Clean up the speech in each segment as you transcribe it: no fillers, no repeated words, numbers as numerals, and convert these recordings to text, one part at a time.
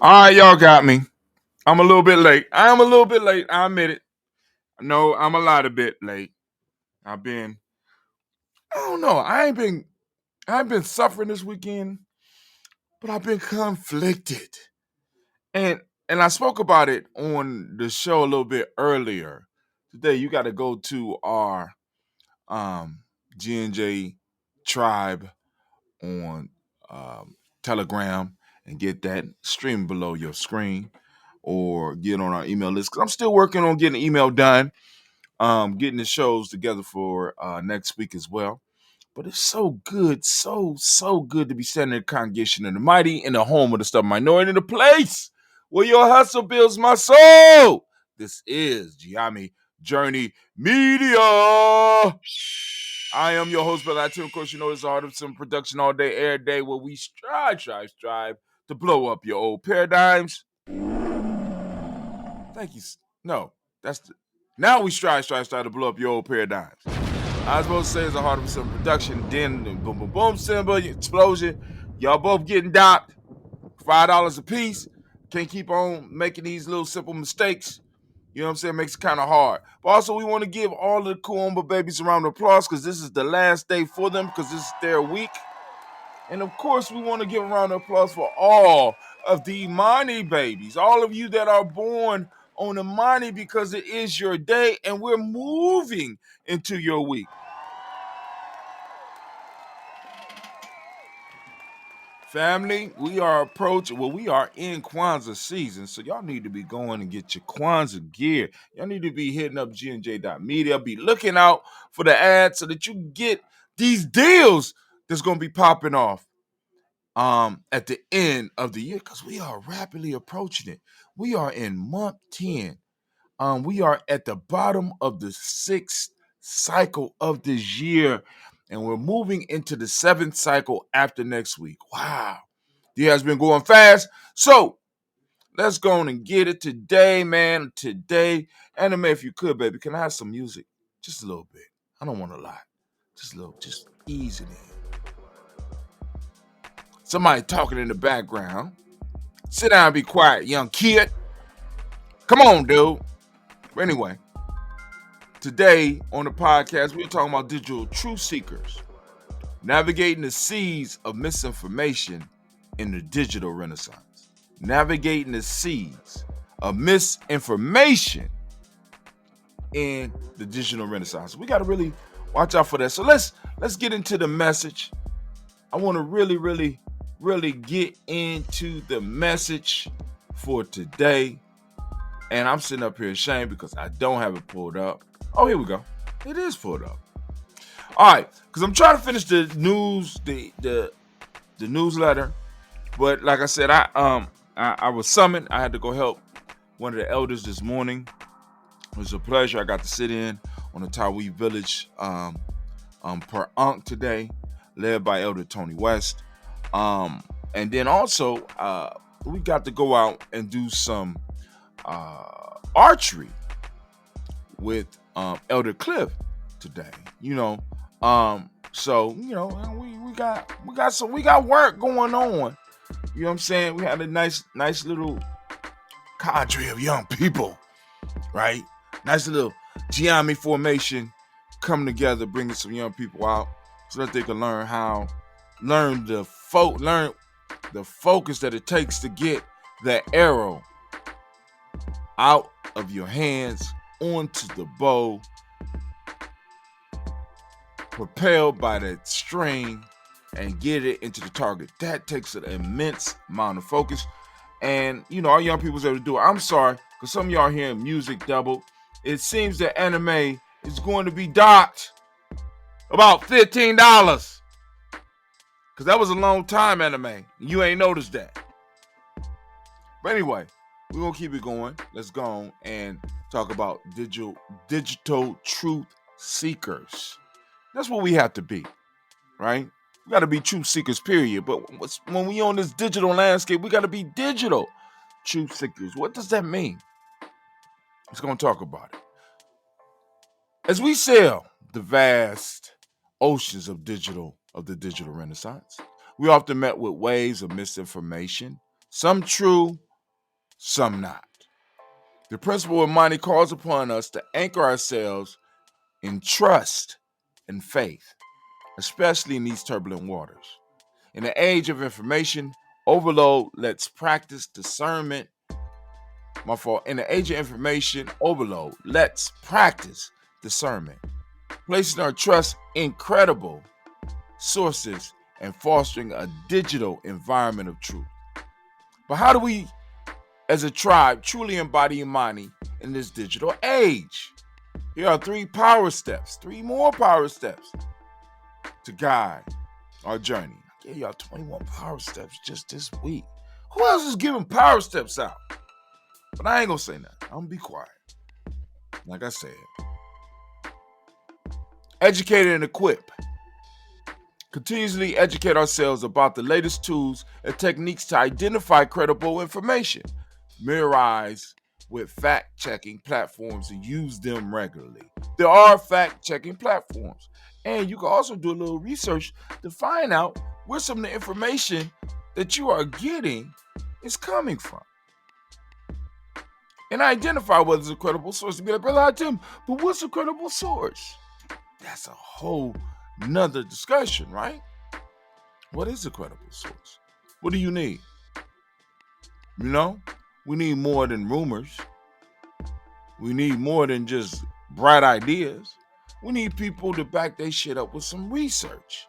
All right, y'all got me. I'm a little bit late. I am a little bit late. I admit it. No, I'm a lot a bit late. I've been, I don't know. I've been suffering this weekend, but I've been conflicted. And and I spoke about it on the show a little bit earlier. Today, you got to go to our um G&J tribe on Telegram and get that stream below your screen or get on our email list because I'm still working on getting the email done, getting the shows together for next week as well. But it's so good, so good to be standing in the congregation of the mighty in the home of the stubborn minority, in the place where your hustle builds my soul. This is Gye-Nyame Journey Media. I am your host, Brother Tim. Of course, you know it's Art of Some Production all day, every day, where we strive to blow up your old paradigms. Thank you. No, now we strive to blow up your old paradigms. I was supposed to say it's a Heart of Some Production, then boom, boom, boom, symbol, explosion. Y'all both getting docked, $5 a piece. Can't keep on making these little simple mistakes. You know what I'm saying? Makes it kind of hard. But also, we want to give all the Kuumba babies a round of applause because this is the last day for them because this is their week. And of course, we want to give a round of applause for all of the Imani babies, all of you that are born on Imani because it is your day and we're moving into your week. Family, we are in Kwanzaa season, so y'all need to be going and get your Kwanzaa gear. Y'all need to be hitting up gnj.media, be looking out for the ads so that you get these deals that's going to be popping off at the end of the year because we are rapidly approaching it. We are in month 10. We are at the bottom of the 6th cycle of this year, and we're moving into the 7th cycle after next week. Wow. The year has been going fast. So let's go on and get it today, man. Today, Anime, if you could, baby, can I have some music? Just a little bit. I don't want a lot. Just a little, just ease it in. Somebody talking in the background. Sit down and be quiet, young kid. Come on, dude. But anyway, today on the podcast, we're talking about digital truth seekers, navigating the seas of misinformation in the digital renaissance. Navigating the seas of misinformation in the digital renaissance. We got to really watch out for that. So let's get into the message. I want to really get into the message for today. And I'm sitting up here ashamed because I don't have it pulled up. Oh, here we go. It is pulled up. All right, because I'm trying to finish the news, the newsletter. But like I said, I was summoned. I had to go help one of the elders this morning. It was a pleasure. I got to sit in on the Tawi Village per Ankh today, led by Elder Tony West. And then also, we got to go out and do some archery with Elder Cliff today. So we got work going on. You know what I'm saying? We had a nice little cadre of young people, right? Nice little Gye-Nyame formation coming together, bringing some young people out so that they can learn the focus that it takes to get that arrow out of your hands onto the bow, propelled by that string, and get it into the target. That takes an immense amount of focus. And, our young people's able to do it. I'm sorry, because some of y'all hearing music double. It seems that anime is going to be docked about $15. Because that was a long time anime. You ain't noticed that. But anyway, we're going to keep it going. Let's go on and talk about digital truth seekers. That's what we have to be, right? We got to be truth seekers, period. But when we on this digital landscape, we got to be digital truth seekers. What does that mean? Let's go and talk about it. As we sail the vast oceans of the digital renaissance, we often met with waves of misinformation, some true, some not. The principle of money calls upon us to anchor ourselves in trust and faith, especially in these turbulent waters. In the age of information overload, let's practice discernment. In the age of information overload, let's practice discernment, placing our trust in credible sources and fostering a digital environment of truth. But how do we, as a tribe, truly embody Imani in this digital age? Here are three more power steps to guide our journey. I gave y'all 21 power steps just this week. Who else is giving power steps out? But I ain't gonna say nothing. I'm gonna be quiet. Like I said, educate and equip. Continuously educate ourselves about the latest tools and techniques to identify credible information. Familiarize with fact-checking platforms and use them regularly. There are fact-checking platforms. And you can also do a little research to find out where some of the information that you are getting is coming from. And identify whether it's a credible source. To be like, brother Tim, but what's a credible source? That's a whole nother discussion, right? What is a credible source? What do you need? You know, we need more than rumors. We need more than just bright ideas. We need people to back their shit up with some research.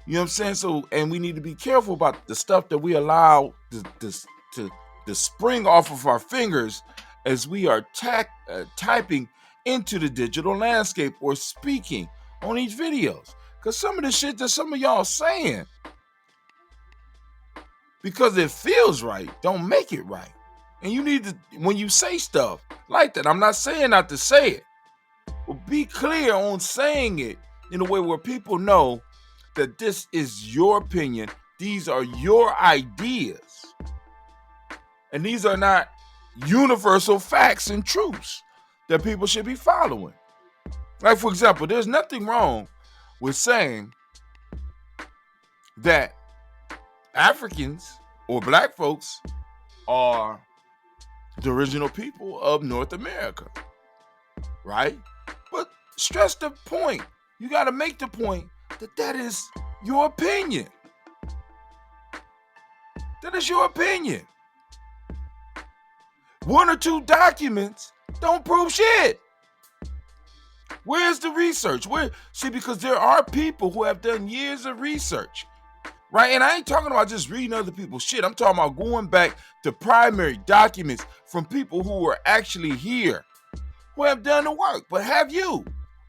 You know what I'm saying? So, and we need to be careful about the stuff that we allow to spring off of our fingers as we are typing into the digital landscape or speaking on these videos. Because some of the shit that some of y'all saying, because it feels right, don't make it right. And you need to, when you say stuff like that, I'm not saying not to say it, but be clear on saying it in a way where people know that this is your opinion, these are your ideas, and these are not universal facts and truths that people should be following. Like, for example, there's nothing wrong with saying that Africans or black folks are the original people of North America, right? But stress the point. You got to make the point that is your opinion. That is your opinion. One or two documents don't prove shit. Where's the research? Because there are people who have done years of research, right? And I ain't talking about just reading other people's shit. I'm talking about going back to primary documents from people who were actually here, who have done the work. But have you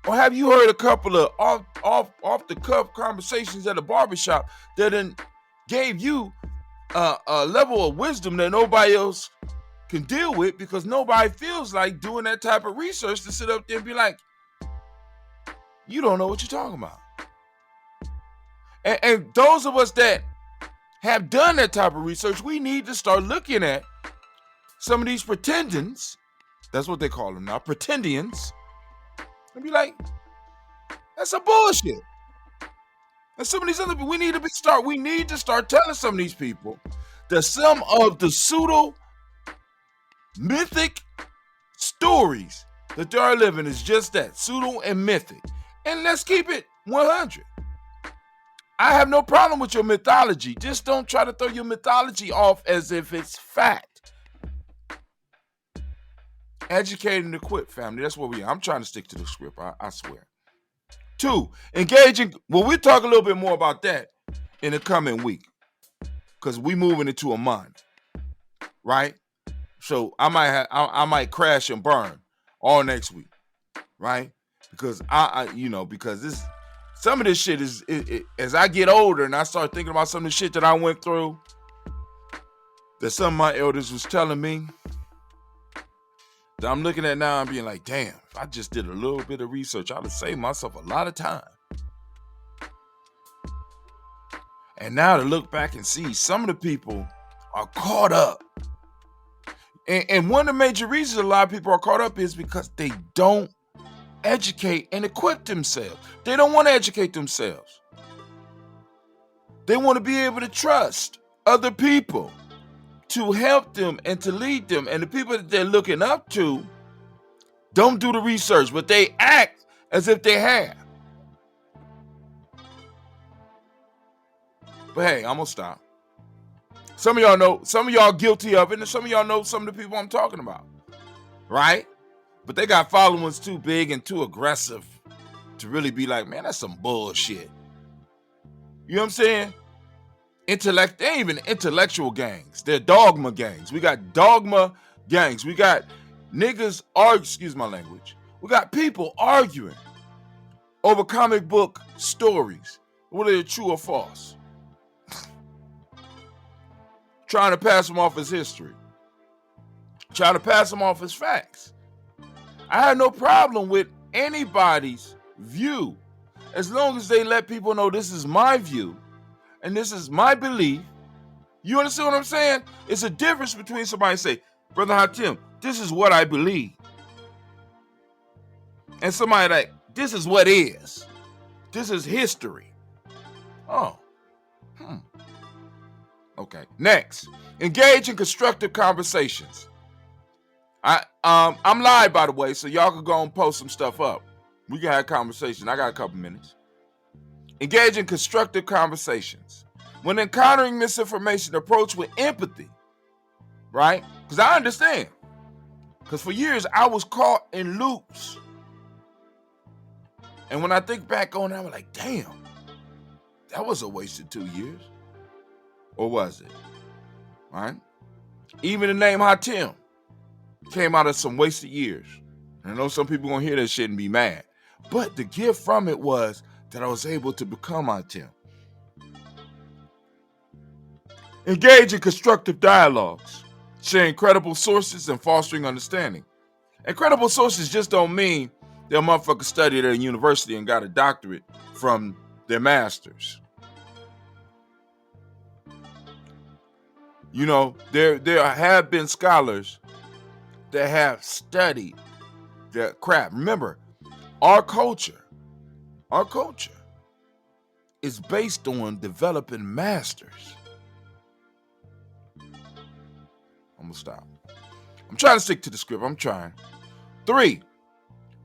heard a couple of off the cuff conversations at a barbershop that gave you a level of wisdom that nobody else can deal with, because nobody feels like doing that type of research to sit up there and be like, you don't know what you're talking about. And those of us that have done that type of research, we need to start looking at some of these pretendants, that's what they call them now, pretendians, and be like, that's a bullshit. And some of these other people, we need to start telling some of these people that some of the pseudo mythic stories that they are living is just that, pseudo and mythic. And let's keep it 100. I have no problem with your mythology. Just don't try to throw your mythology off as if it's fact. Educate and equip, family. That's what we are. I'm trying to stick to the script, I swear. 2, engaging. Well, we'll talk a little bit more about that in the coming week, because we moving into a month, right? So I might crash and burn all next week, right? Because because some of this shit is as I get older and I start thinking about some of the shit that I went through, that some of my elders was telling me, that I'm looking at now and being like, damn, if I just did a little bit of research, I'd have saved myself a lot of time. And now to look back and see, some of the people are caught up. And one of the major reasons a lot of people are caught up is because they don't educate and equip themselves. They don't want to educate themselves. They want to be able to trust other people to help them and to lead them. And the people that they're looking up to don't do the research, but they act as if they have. But hey, I'm gonna stop. Some of y'all know, some of y'all guilty of it, and some of y'all know some of the people I'm talking about, right? But they got followings too big and too aggressive to really be like, man, that's some bullshit. You know what I'm saying? They ain't even intellectual gangs. They're dogma gangs. We got dogma gangs. We got niggas excuse my language. We got people arguing over comic book stories, whether they're true or false. Trying to pass them off as history. Trying to pass them off as facts. I have no problem with anybody's view as long as they let people know this is my view and this is my belief. You understand what I'm saying? It's a difference between somebody say, Brother Hatim, this is what I believe. And somebody like, this is what is. This is history. Oh. Okay. Next, engage in constructive conversations. I'm live, by the way, so y'all can go and post some stuff up. We can have a conversation. I got a couple minutes. Engage in constructive conversations. When encountering misinformation, approach with empathy, right? Because I understand. Because for years, I was caught in loops. And when I think back on it, I'm like, damn, that was a wasted 2 years. Or was it? Right? Even the name Hatim came out of some wasted years. And I know some people gonna hear that shit and be mad. But the gift from it was that I was able to become Hatim. Engage in constructive dialogues, sharing credible sources and fostering understanding. And credible sources just don't mean that a motherfucker studied at a university and got a doctorate from their masters. You know, there have been scholars that have studied that crap. Remember, our culture is based on developing masters. I'm gonna stop. I'm trying to stick to the script. I'm trying. 3,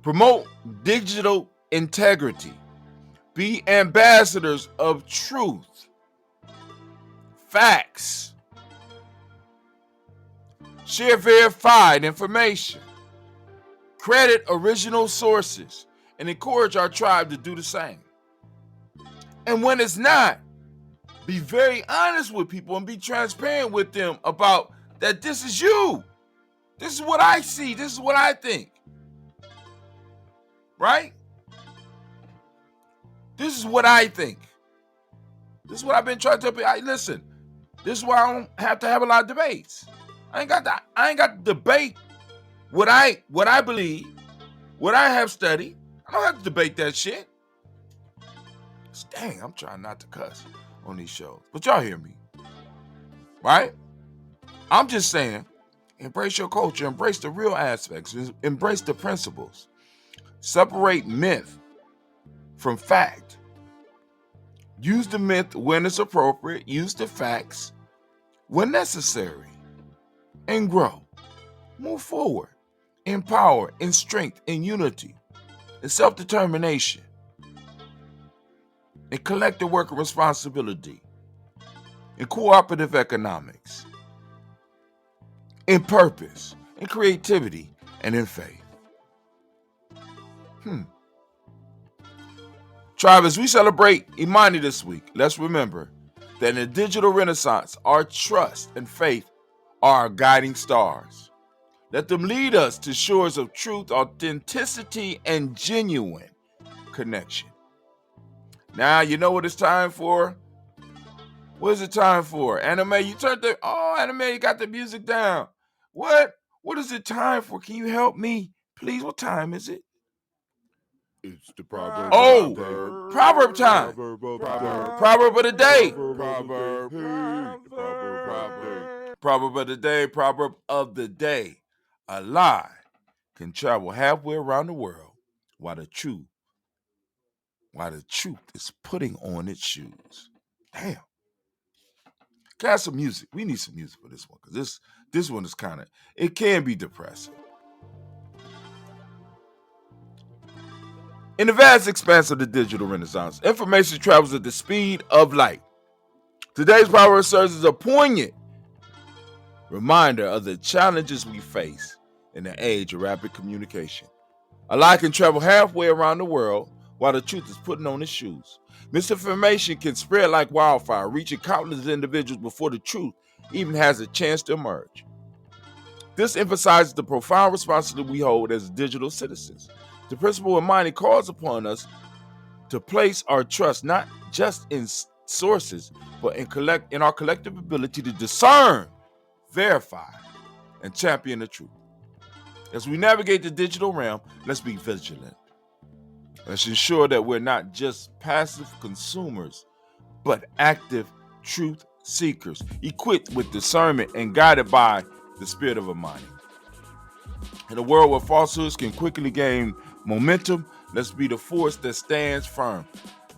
promote digital integrity. Be ambassadors of truth, facts. Share verified information. Credit original sources and encourage our tribe to do the same. And when it's not, be very honest with people and be transparent with them about that this is you. This is what I see. This is what I think. Right? This is what I think. This is what I've been trying to tell people. Listen, this is why I don't have to have a lot of debates. I ain't got to debate what I believe, what I have studied. I don't have to debate that shit. Dang, I'm trying not to cuss on these shows. But y'all hear me. Right? I'm just saying, embrace your culture, embrace the real aspects, embrace the principles. Separate myth from fact. Use the myth when it's appropriate. Use the facts when necessary. And grow. Move forward. In power, in strength, in unity, in self-determination, in collective worker responsibility, in cooperative economics, in purpose, in creativity, and in faith. Tribe, as we celebrate Imani this week, let's remember that in the digital renaissance, our trust and faith are our guiding stars. Let them lead us to shores of truth, authenticity, and genuine connection. Now, you know what it's time for? What is it time for? Anime, you Anime, you got the music down. What is it time for? Can you help me? Please, what time is it? It's the proverb. Proverb time. Proverb of the day. Proverb of the day. Proverb of the day. A lie can travel halfway around the world while the truth is putting on its shoes. Damn. Have some music. We need some music for this one because this one is it can be depressing. In the vast expanse of the digital renaissance, information travels at the speed of light. Today's proverb serves as a poignant reminder of the challenges we face in the age of rapid communication. A lie can travel halfway around the world while the truth is putting on its shoes. Misinformation can spread like wildfire, reaching countless individuals before the truth even has a chance to emerge. This emphasizes the profound responsibility we hold as digital citizens. The principle of mining calls upon us to place our trust not just in sources, but in our collective ability to discern, verify, and champion the truth. As we navigate the digital realm, let's be vigilant. Let's ensure that we're not just passive consumers, but active truth seekers, equipped with discernment and guided by the spirit of a mining. In a world where falsehoods can quickly gain momentum, let's be the force that stands firm,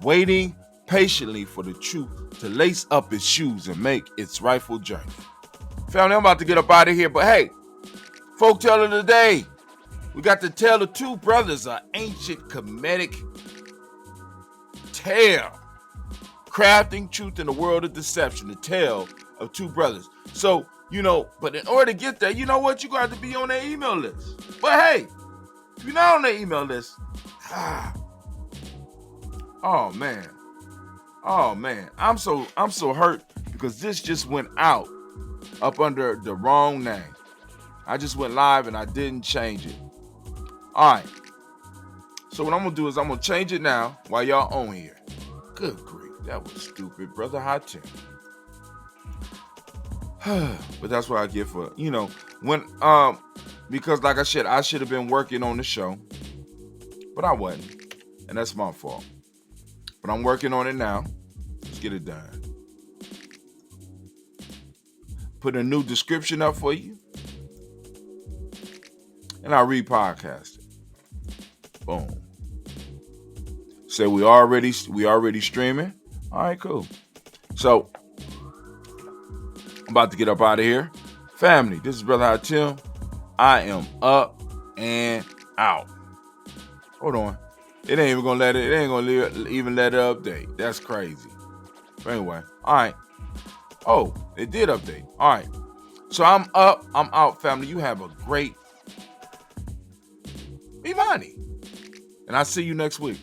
waiting patiently for the truth to lace up its shoes and make its rightful journey. Family, I'm about to get up out of here, but hey, folk tale of the day. We got the tale of two brothers, an ancient comedic tale, crafting truth in a world of deception, the tale of two brothers. So, but in order to get there, you know what? You're going to have to be on their email list. But hey, if you're not on their email list, oh man, I'm so hurt because this just went out up under the wrong name. I just went live and I didn't change it. All right. So what I'm going to do is I'm going to change it now while y'all on here. Good grief. That was stupid, brother. Hot tip. But that's what I get for, because like I said, I should have been working on the show, but I wasn't. And that's my fault. But I'm working on it now. Let's get it done. Put a new description up for you. And I'll re-podcast it. Boom. Say we already streaming. All right, cool. So I'm about to get up out of here. Family, this is Brother Hot Tim. I am up and out. Hold on. It ain't gonna let it update. That's crazy. But anyway, all right. Oh, it did update. All right. So I'm up, I'm out, family. You have a great Imani. And I'll see you next week.